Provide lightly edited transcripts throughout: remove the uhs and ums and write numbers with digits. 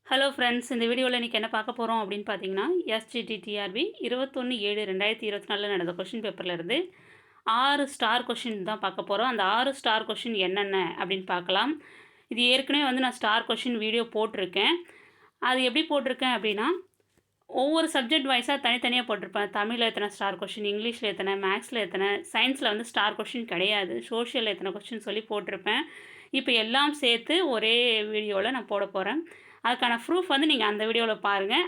Hello friends, இந்த வீடியோவில் இன்றைக்கி என்ன பார்க்க போகிறோம் அப்படின்னு பார்த்தீங்கன்னா, எஸ்ஜிடிடிஆர்பி 21/7/2024 நடந்த கொஷின் பேப்பரில் இருந்து 6 ஸ்டார் கொஷின் தான் பார்க்க போகிறோம். அந்த 6 ஸ்டார் கொஷின் என்னென்ன அப்படின்னு பார்க்கலாம். இது ஏற்கனவே நான் ஸ்டார் கொஷின் வீடியோ போட்டிருக்கேன். அது எப்படி போட்டிருக்கேன் அப்படின்னா, ஒவ்வொரு சப்ஜெக்ட் வைஸாக தனித்தனியாக போட்டிருப்பேன். தமிழில் எத்தனை ஸ்டார் கொஷின், இங்கிலீஷில் எத்தனை, மேக்ஸில் எத்தனை, சயின்ஸில் ஸ்டார் கொஷின் கிடையாது, சோஷியலில் எத்தனை கொஷின் சொல்லி போட்டிருப்பேன். இப்போ எல்லாம் சேர்த்து ஒரே வீடியோவில் நான் போட போகிறேன். அதுக்கான ப்ரூஃப் நீங்கள் அந்த வீடியோவில் பாருங்கள்.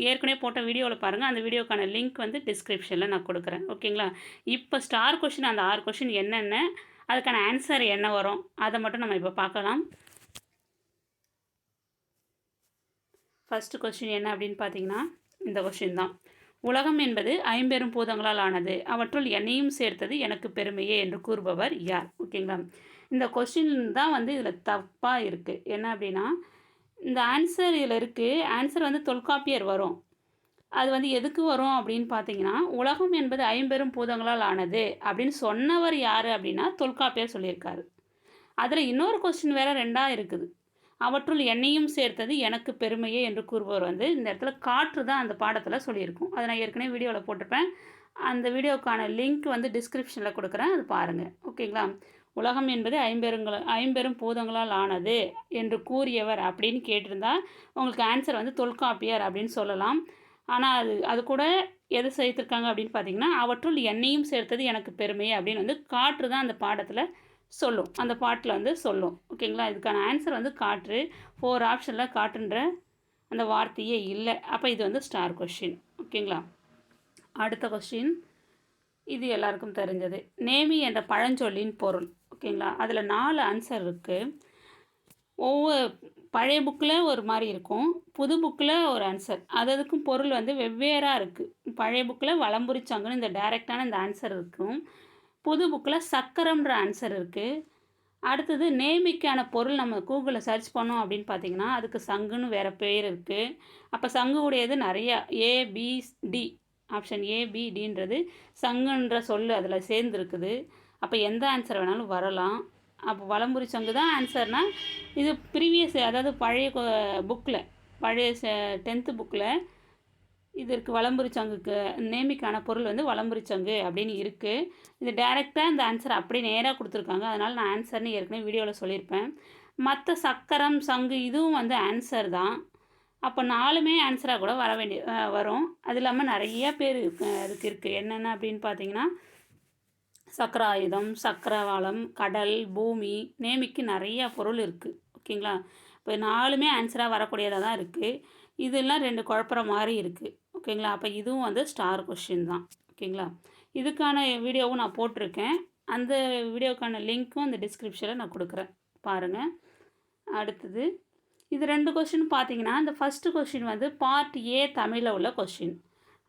ஏற்கனவே போட்ட வீடியோவில் பாருங்கள். அந்த வீடியோக்கான லிங்க் டிஸ்கிரிப்ஷனில் நான் கொடுக்குறேன். ஓகேங்களா? இப்போ ஸ்டார் கொஷின் அந்த 6 கொஷின் என்னென்ன, அதுக்கான ஆன்சர் என்ன வரும், அதை மட்டும் நம்ம இப்போ பார்க்கலாம். ஃபஸ்ட்டு கொஷின் என்ன அப்படின்னு பார்த்தீங்கன்னா, இந்த கொஷின் தான். உலகம் என்பது 50 பூதங்களால் ஆனது, அவற்றுள் என்னையும் சேர்த்தது எனக்கு பெருமையே என்று கூறுபவர் யார்? ஓகேங்களா? இந்த கொஷின் தான் இதில் தப்பாக இருக்குது. என்ன அப்படின்னா, இந்த ஆன்சர் இதில் இருக்குது. ஆன்சர் தொல்காப்பியர் வரும். அது எதுக்கு வரும் அப்படின்னு பார்த்தீங்கன்னா, உலகம் என்பது 50 பூதங்களால் ஆனது அப்படின்னு சொன்னவர் யார் அப்படின்னா தொல்காப்பியர் சொல்லியிருக்காரு. அதில் இன்னொரு கொஸ்டின் வேறு 2ஆக இருக்குது. அவற்றுள் என்னையும் சேர்த்தது எனக்கு பெருமையே என்று கூறுபவர் இந்த இடத்துல காற்று தான் அந்த பாடத்தில் சொல்லியிருக்கும். அதை நான் ஏற்கனவே வீடியோவில் போட்டிருப்பேன். அந்த வீடியோக்கான லிங்க் டிஸ்கிரிப்ஷனில் கொடுக்குறேன், அது பாருங்கள். ஓகேங்களா? உலகம் என்பது 50 பூதங்களால் ஆனது என்று கூறியவர் அப்படின்னு கேட்டிருந்தா உங்களுக்கு ஆன்சர் தொல்காப்பியர் அப்படின்னு சொல்லலாம். ஆனால் அது கூட எது சேர்த்துருக்காங்க அப்படின்னு பார்த்தீங்கன்னா, அவற்றுள் என்னையும் சேர்த்தது எனக்கு பெருமையே அப்படின்னு காற்று தான் அந்த பாடத்தில் சொல்லும். அந்த பாட்டில் சொல்லும். ஓகேங்களா? இதுக்கான ஆன்சர் காற்று. 4 ஆப்ஷனில் காற்றுன்ற அந்த வார்த்தையே இல்லை. அப்போ இது ஸ்டார் கொஷின். ஓகேங்களா? அடுத்த கொஷின், இது எல்லாருக்கும் தெரிஞ்சது. நேமி என்ற பழஞ்சொல்லின் பொருள். ஓகேங்களா? அதில் 4 ஆன்சர் இருக்குது. ஒவ்வொரு பழைய புக்கில் ஒரு மாதிரி இருக்கும், புது புக்கில் ஒரு ஆன்சர். அதுக்கும் பொருள் வெவ்வேறாக இருக்குது. பழைய புக்கில் வலம்புரிச்சங்குன்னு இந்த டைரெக்டான இந்த ஆன்சர் இருக்கும். புது புக்கில் சக்கரம்ன்ற ஆன்சர் இருக்குது. அடுத்தது நேமிக்கான பொருள் நம்ம கூகுளில் சர்ச் பண்ணோம் அப்படின்னு பார்த்தீங்கன்னா, அதுக்கு சங்குன்னு வேறு பேர் இருக்குது. அப்போ சங்கு உடையது நிறையா ஏபிடி, ஆப்ஷன் ஏபிடின்றது சங்குன்ற சொல் அதில் சேர்ந்துருக்குது. அப்போ எந்த ஆன்சர் வேணாலும் வரலாம். அப்போ வலம்புரி சங்கு தான் ஆன்சர்னால், இது ப்ரீவியஸ் அதாவது பழைய புக்கில், பழைய 10th புக்கில் இது இருக்குது. வலம்புரி சங்குக்கு நேமிக்கான பொருள் வலம்புரி சங்கு அப்படின்னு இருக்குது. இது டைரெக்டாக இந்த ஆன்சர் அப்படியே நேராக கொடுத்துருக்காங்க. அதனால் நான் ஆன்சர்னு ஏற்கனவே வீடியோவில் சொல்லியிருப்பேன். மற்ற சக்கரம் சங்கு இதுவும் ஆன்சர் தான். அப்போ 4மே ஆன்சராக கூட வரும். அது இல்லாமல் நிறைய பேர் அதுக்கு இருக்குது. என்னென்ன அப்படின்னு பார்த்தீங்கன்னா, சக்கராயுதம், சக்கரவாளம், கடல், பூமி, நேமிக்கு நிறையா பொருள் இருக்குது. ஓகேங்களா? இப்போ 4மே ஆன்சராக வரக்கூடியதாக தான் இருக்குது. இதெல்லாம் 2 குழப்புற மாதிரி இருக்குது. ஓகேங்களா? அப்போ இதுவும் ஸ்டார் கொஷின் தான். ஓகேங்களா? இதுக்கான வீடியோவும் நான் போட்டிருக்கேன். அந்த வீடியோக்கான லிங்க்கும் அந்த டிஸ்கிரிப்ஷனில் நான் கொடுக்குறேன், பாருங்கள். அடுத்தது இது 2 கொஷின் பார்த்தீங்கன்னா, இந்த ஃபஸ்ட்டு கொஷின் பார்ட் ஏ தமிழில் உள்ள கொஷின்.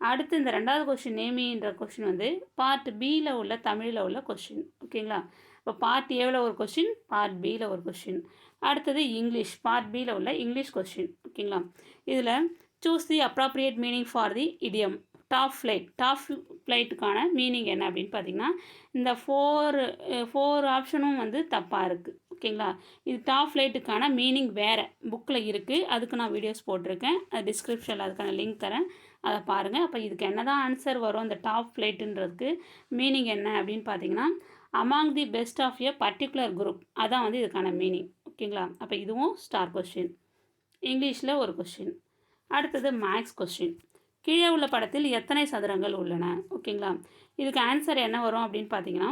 அடுத்து இந்த 2வது கொஷின் நேமின்ற கொஷின் பார்ட் பியில் உள்ள தமிழில் உள்ள கொஷின். ஓகேங்களா? இப்போ பார்ட் ஏவில் ஒரு கொஷின், பார்ட் பியில் ஒரு கொஷின். அடுத்தது இங்கிலீஷ், பார்ட் பியில் உள்ள இங்கிலீஷ் கொஷின். ஓகேங்களா? இதில் choose the appropriate meaning for the idiom. Top ஃப்ளைட்டுக்கான மீனிங் என்ன அப்படின்னு பார்த்தீங்கன்னா, இந்த ஃபோர் ஆப்ஷனும் தப்பாக இருக்குது. ஓகேங்களா? இது டாப் ஃப்ளைட்டுக்கான மீனிங் வேறு புக்கில் இருக்குது. அதுக்கு நான் வீடியோஸ் போட்டிருக்கேன். அது டிஸ்கிரிப்ஷனில் அதுக்கான லிங்க் தரேன், அதை பாருங்கள். அப்போ இதுக்கு என்ன தான் ஆன்சர் வரும், இந்த டாப் ஃப்ளைட்டுன்றதுக்கு மீனிங் என்ன அப்படின்னு பார்த்தீங்கன்னா, among the best of a particular group, அதான் இதுக்கான மீனிங். ஓகேங்களா? அப்போ இதுவும் ஸ்டார் கொஷின். இங்கிலீஷில் ஒரு கொஷின். அடுத்தது மேக்ஸ் கொஷின். கீழே உள்ள படத்தில் எத்தனை சதுரங்கள் உள்ளன? ஓகேங்களா? இதுக்கு ஆன்சர் என்ன வரும் அப்படின்னு பார்த்தீங்கன்னா,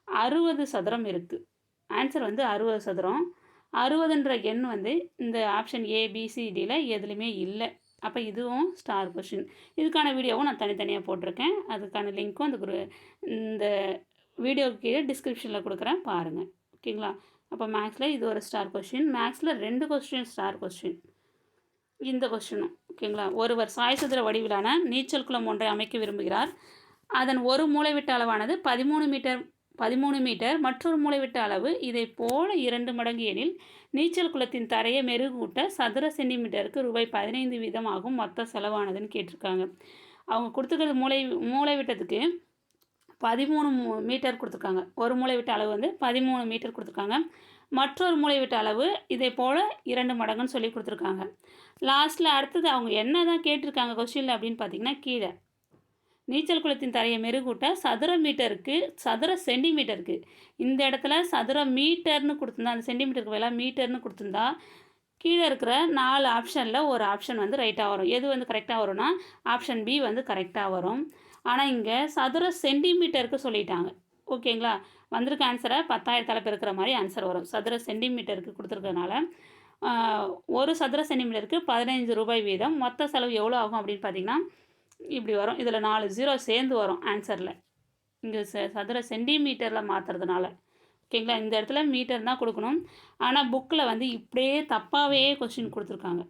60 சதுரம் இருக்குது. ஆன்சர் 60 சதுரம். 60ன்ற எண் இந்த ஆப்ஷன் ஏபிசிடியில் எதுலேயுமே இல்லை. அப்போ இதுவும் ஸ்டார் கொஷின். இதுக்கான வீடியோவும் நான் தனித்தனியாக போட்டிருக்கேன். அதுக்கான லிங்க்கும் இந்த வீடியோக்கு கீழே டிஸ்கிரிப்ஷனில் கொடுக்குறேன், பாருங்கள். ஓகேங்களா? அப்போ மேக்ஸில் இது ஒரு ஸ்டார் கொஷின். மேக்ஸில் 2 கொஸ்டின் ஸ்டார் கொஷின். இந்த கொஸ்டினும் ஓகேங்களா? ஒருவர் சாய்சதுர வடிவிலான நீச்சல் குளம் ஒன்றை அமைக்க விரும்புகிறார். அதன் ஒரு மூலைவிட்ட அளவானது 13 மீட்டர், மற்றொரு மூலைவிட்ட அளவு இதை போல 2 மடங்கு எனில் நீச்சல் குளத்தின் தரையை மெருகூட்ட சதுர சென்டிமீட்டருக்கு ரூபாய் 15 வீதம் ஆகும். மொத்த செலவானதுன்னு கேட்டிருக்காங்க. அவங்க கொடுத்துக்கிறது மூலைவிட்டத்துக்கு 13 மீட்டர் கொடுத்துருக்காங்க. ஒரு மூலைவிட்ட அளவு 13 மீட்டர் கொடுத்துருக்காங்க. மற்றொரு மூலைவிட்ட அளவு இதே போல் 2 மடங்குன்னு சொல்லி கொடுத்துருக்காங்க. லாஸ்ட்டில் அடுத்தது அவங்க என்ன தான் கேட்டிருக்காங்க கொஸ்டினில் அப்படின்னு பார்த்தீங்கன்னா, கீழே நீச்சல் குளத்தின் தரையை மெருகூட்ட சதுர மீட்டருக்கு சதுர சென்டிமீட்டருக்கு இந்த இடத்துல சதுர மீட்டர்னு கொடுத்துருந்தா, அந்த சென்டிமீட்டருக்கு வேலை மீட்டர்னு கொடுத்துருந்தா, கீழே இருக்கிற 4 ஆப்ஷனில் ஒரு ஆப்ஷன் வந்து ரைட்டாக வரும். எது வந்து கரெக்டாக வரும்னா ஆப்ஷன் பி வந்து கரெக்டாக வரும். ஆனால் இங்கே சதுர சென்டிமீட்டருக்கு சொல்லிட்டாங்க. ஓகேங்களா? வந்திருக்க ஆன்சரை 10,000 பெருக்கிற மாதிரி ஆன்சர் வரும். சதுர சென்டிமீட்டருக்கு கொடுத்துருக்கறனால ஒரு சதுர சென்டிமீட்டருக்கு 15 ரூபாய் வீதம். மொத்த செலவு எவ்வளோ ஆகும் அப்படின்னு பார்த்தீங்கன்னா இப்படி வரும். இதில் 4 0 சேர்ந்து வரும் ஆன்சரில். இங்கே சதுர சென்டிமீட்டரில் மாற்றுறதுனால. ஓகேங்களா? இந்த இடத்துல மீட்டர் தான் கொடுக்கணும். ஆனால் புக்கில் வந்து இப்படியே தப்பாகவே கொஸ்டின் கொடுத்துருக்காங்க.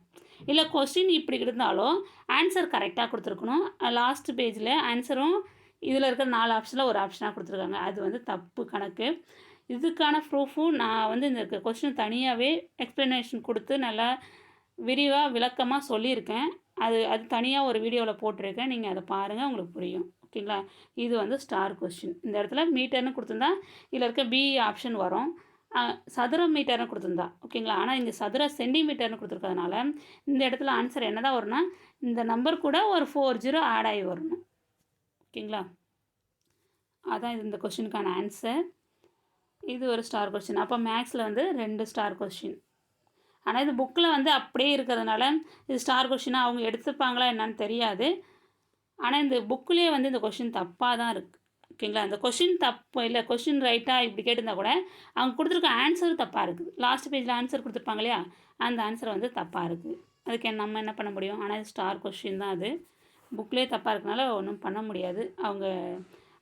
இல்லை கொஸ்டின் இப்படி இருந்தாலும் ஆன்சர் கரெக்டாக கொடுத்துருக்கணும். லாஸ்ட் பேஜில் ஆன்சரும் இதில் இருக்கிற 4 ஆப்ஷனில் ஒரு ஆப்ஷனாக கொடுத்துருக்காங்க. அது வந்து தப்பு கணக்கு. இதுக்கான ப்ரூஃபும் நான் வந்து இந்த கொஸ்டின் தனியாகவே எக்ஸ்ப்ளனேஷன் கொடுத்து நல்லா விரிவாக விளக்கமாக சொல்லியிருக்கேன். அது தனியாக ஒரு வீடியோவில் போட்டிருக்கேன். நீங்கள் அதை பாருங்கள், உங்களுக்கு புரியும். ஓகேங்களா? இது வந்து ஸ்டார் கொஸ்டின். இந்த இடத்துல மீட்டர்னு கொடுத்துருந்தா இதில் இருக்க பி ஆப்ஷன் வரும். சதுர மீட்டர்னு கொடுத்துருந்தா. ஓகேங்களா? ஆனால் இங்கே சதுர சென்டிமீட்டர்னு கொடுத்துருக்கறதுனால இந்த இடத்துல ஆன்சர் என்ன தான் வரும்னா இந்த நம்பர் கூட ஒரு 40 ஆட் ஆகி வரணும். ஓகேங்களா? அதான் இந்த கொஸ்டினுக்கான ஆன்சர். இது ஒரு ஸ்டார் கொஸ்டின். அப்போ மேக்ஸில் வந்து 2 ஸ்டார் கொஸ்டின். ஆனால் இது புக்கில் வந்து அப்படியே இருக்கிறதுனால இது ஸ்டார் கொஸ்டினாக அவங்க எடுத்துப்பாங்களா என்னன்னு தெரியாது. ஆனால் இந்த புக்கிலே வந்து இந்த கொஸ்டின் தப்பாக தான் இருக்குது. ஓகேங்களா? இந்த கொஸ்டின் தப்பு இல்லை, கொஸ்டின் ரைட்டாக இப்படி கேட்டிருந்தா கூட அவங்க கொடுத்துருக்க ஆன்சரும் தப்பாக இருக்குது. லாஸ்ட் பேஜில் ஆன்சர் கொடுத்துருப்பாங்க இல்லையா, அந்த ஆன்சர் வந்து தப்பாக இருக்குது. அதுக்கு நம்ம என்ன பண்ண முடியும்? ஆனால் இது ஸ்டார் கொஸ்டின் தான். அது புக்லேயே தப்பாக இருக்கனால ஒன்றும் பண்ண முடியாது. அவங்க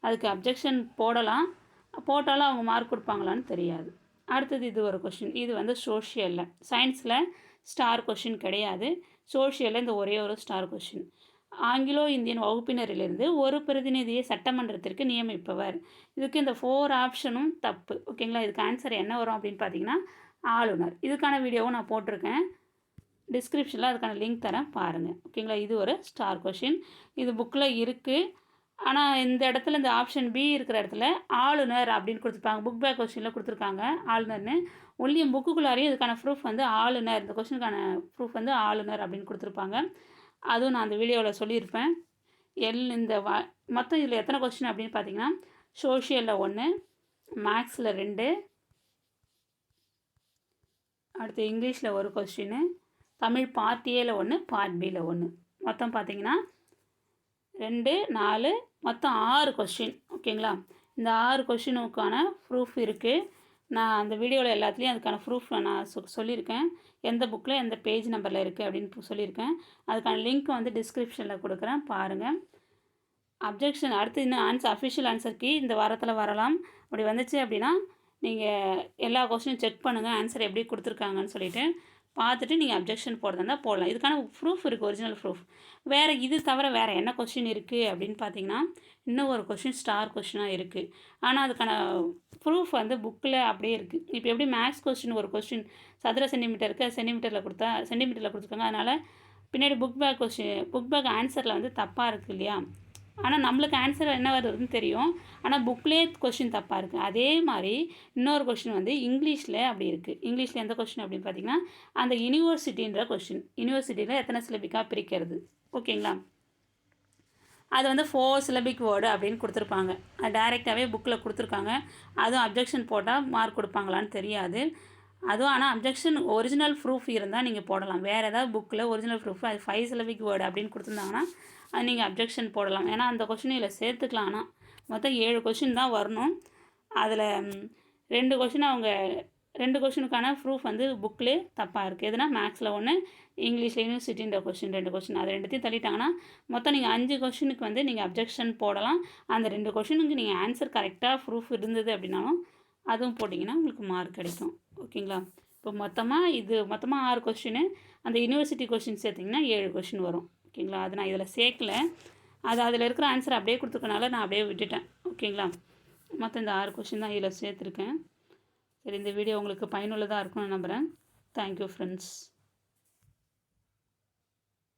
அதுக்கு அப்ஜெக்ஷன் போடலாம், போட்டாலும் அவங்க மார்க் கொடுப்பாங்களான்னு தெரியாது. அடுத்தது இது ஒரு கொஷின். இது வந்து சோஷியலில். சயின்ஸில் ஸ்டார் கொஷின் கிடையாது. சோஷியலில் இந்த ஒரே ஒரு ஸ்டார் கொஷின். ஆங்கிலோ இந்தியன் வகுப்பினரிலிருந்து ஒரு பிரதிநிதியை சட்டமன்றத்திற்கு நியமிப்பவர். இதுக்கு இந்த 4 ஆப்ஷனும் தப்பு. ஓகேங்களா? இதுக்கு ஆன்சர் என்ன வரும் அப்படின்னு பார்த்தீங்கன்னா ஆளுநர். இதுக்கான வீடியோவும் நான் போட்டிருக்கேன். டிஸ்கிரிப்ஷனில் அதுக்கான லிங்க் தரேன், பாருங்கள். ஓகேங்களா? இது ஒரு ஸ்டார் கொஷின். இது புக்கில் இருக்குது. ஆனால் இந்த இடத்துல இந்த ஆப்ஷன் பி இருக்கிற இடத்துல ஆளுநர் அப்படின்னு கொடுத்துருப்பாங்க. புக் பேக் கொஸ்டினில் கொடுத்துருக்காங்க ஆளுநர்னு. ஒன்லியும் புக்குக்குள்ளாரையும் இதுக்கான ப்ரூஃப் வந்து ஆளுநர், இந்த கொஸ்டினுக்கான ப்ரூஃப் வந்து ஆளுநர் அப்படின்னு கொடுத்துருப்பாங்க. அதுவும் நான் அந்த வீடியோவில் சொல்லியிருப்பேன். இந்த மொத்தம் இதில் எத்தனை கொஸ்டின் அப்படின்னு பார்த்தீங்கன்னா சோஷியலில் 1, மேக்ஸில் 2, அடுத்து இங்கிலீஷில் ஒரு கொஸ்டின், தமிழ் பார்ட் ஏல 1, பார்ட் பியில் 1. மொத்தம் பார்த்தீங்கன்னா 2, 4, மொத்தம் 6 கொஸ்டின். ஓகேங்களா? இந்த 6 கொஸ்டினுக்கான ப்ரூஃப் இருக்குது. நான் அந்த வீடியோவில் எல்லாத்துலேயும் அதுக்கான ப்ரூஃப் நான் சொல்லியிருக்கேன். எந்த புக்கில் எந்த பேஜ் நம்பரில் இருக்குது அப்படின்னு சொல்லியிருக்கேன். அதுக்கான லிங்க் வந்து டிஸ்கிரிப்ஷனில் கொடுக்குறேன், பாருங்கள். அப்ஜெக்ஷன் அடுத்து இன்னும் ஆன்சர் அஃபிஷியல் ஆன்சர் கீ இந்த வாரத்தில் வரலாம். அப்படி வந்துச்சு அப்படின்னா நீங்கள் எல்லா கொஸ்டினும் செக் பண்ணுங்கள், ஆன்சர் எப்படி கொடுத்துருக்காங்கன்னு சொல்லிவிட்டு பார்த்துட்டு நீங்கள் அப்ஜெக்ஷன் போடுறதா போடலாம். இதுக்கான ப்ரூஃப் இருக்குது, ஒரிஜினல் ப்ரூஃப். வேறு இது தவிர வேறு என்ன கொஸ்டின் இருக்குது அப்படின்னு பார்த்தீங்கன்னா இன்னும் ஒரு கொஸ்டின் ஸ்டார் கொஸ்டினாக இருக்குது. ஆனால் அதுக்கான ப்ரூஃப் வந்து புக்கில் அப்படியே இருக்குது. இப்போ எப்படி மேக்ஸ் கொஸ்டின் ஒரு கொஸ்டின் சதுர சென்டிமீட்டருக்கு சென்டிமீட்டரில் கொடுத்துருக்காங்க. அதனால் பின்னாடி புக் பேக் ஆன்சரில் வந்து தப்பாக இருக்குது இல்லையா? ஆனால் நம்மளுக்கு ஆன்சர் என்ன வருதுன்னு தெரியும். ஆனால் புக்லேயே கொஸ்டின் தப்பாக இருக்குது. அதே மாதிரி இன்னொரு கொஸ்டின் வந்து இங்கிலீஷில் அப்படி இருக்குது. இங்கிலீஷில் எந்த கொஸ்டின் அப்படின்னு பார்த்தீங்கன்னா அந்த யூனிவர்சிட்டின்ற கொஸ்டின். யூனிவர்சிட்டியில் எத்தனை சிலபிக்காக பிரிக்கிறது? ஓகேங்களா? அது வந்து 4 சிலபிக் வேர்டு அப்படின்னு கொடுத்துருப்பாங்க. அது டைரெக்டாகவே புக்கில் கொடுத்துருக்காங்க. அதுவும் அப்ஜெக்ஷன் போட்டால் மார்க் கொடுப்பாங்களான்னு தெரியாது. அதுவும் ஆனால் அப்ஜெக்ஷன் ஒரிஜினல் ப்ரூஃப் இருந்தால் நீங்கள் போடலாம். வேறு ஏதாவது புக்கில் ஒரிஜினல் ப்ரூஃப் அது 5 சிலபிக் வேர்டு அப்படின்னு கொடுத்துருந்தாங்கன்னா அது நீங்கள் அப்ஜெக்ஷன் போடலாம். ஏன்னா அந்த கொஷின் இதில் சேர்த்துக்கலாம். ஆனால் மொத்தம் 7 கொஷின் தான் வரணும். அதில் 2 கொஷின் அவங்க 2 கொஷினுக்கான ப்ரூஃப் வந்து புக்கிலே தப்பாக இருக்குது. எதுனா மேக்ஸில் 1, இங்கிலீஷில் யூனிவர்சிட்டின்ற கொஷின் 2 கொஷின். அது ரெண்டுத்தையும் தள்ளிட்டாங்கன்னா மொத்தம் நீங்கள் 5 கொஷினுக்கு வந்து நீங்கள் அப்ஜெக்ஷன் போடலாம். அந்த 2 கொஷினுக்கு நீங்கள் ஆன்சர் கரெக்டாக ப்ரூஃப் இருந்தது அப்படின்னாலும் அதுவும் போட்டிங்கன்னா உங்களுக்கு மார்க் கிடைக்கும். ஓகேங்களா? இப்போ மொத்தமாக 6 கொஷின், அந்த யூனிவர்சிட்டி கொஷின் சேர்த்திங்கன்னா 7 கொஷின் வரும். ஓகேங்களா? அது நான் இதில் சேர்க்கலை. அதில் இருக்கிற ஆன்சர் அப்படியே கொடுத்துருக்கனால நான் அப்படியே விட்டுட்டேன். ஓகேங்களா? மொத்தம் இந்த 6 கொஷின் தான் இதில் சேர்த்துருக்கேன். சரி, இந்த வீடியோ உங்களுக்கு பயனுள்ளதாக இருக்கும்னு நம்புகிறேன். Thank you friends.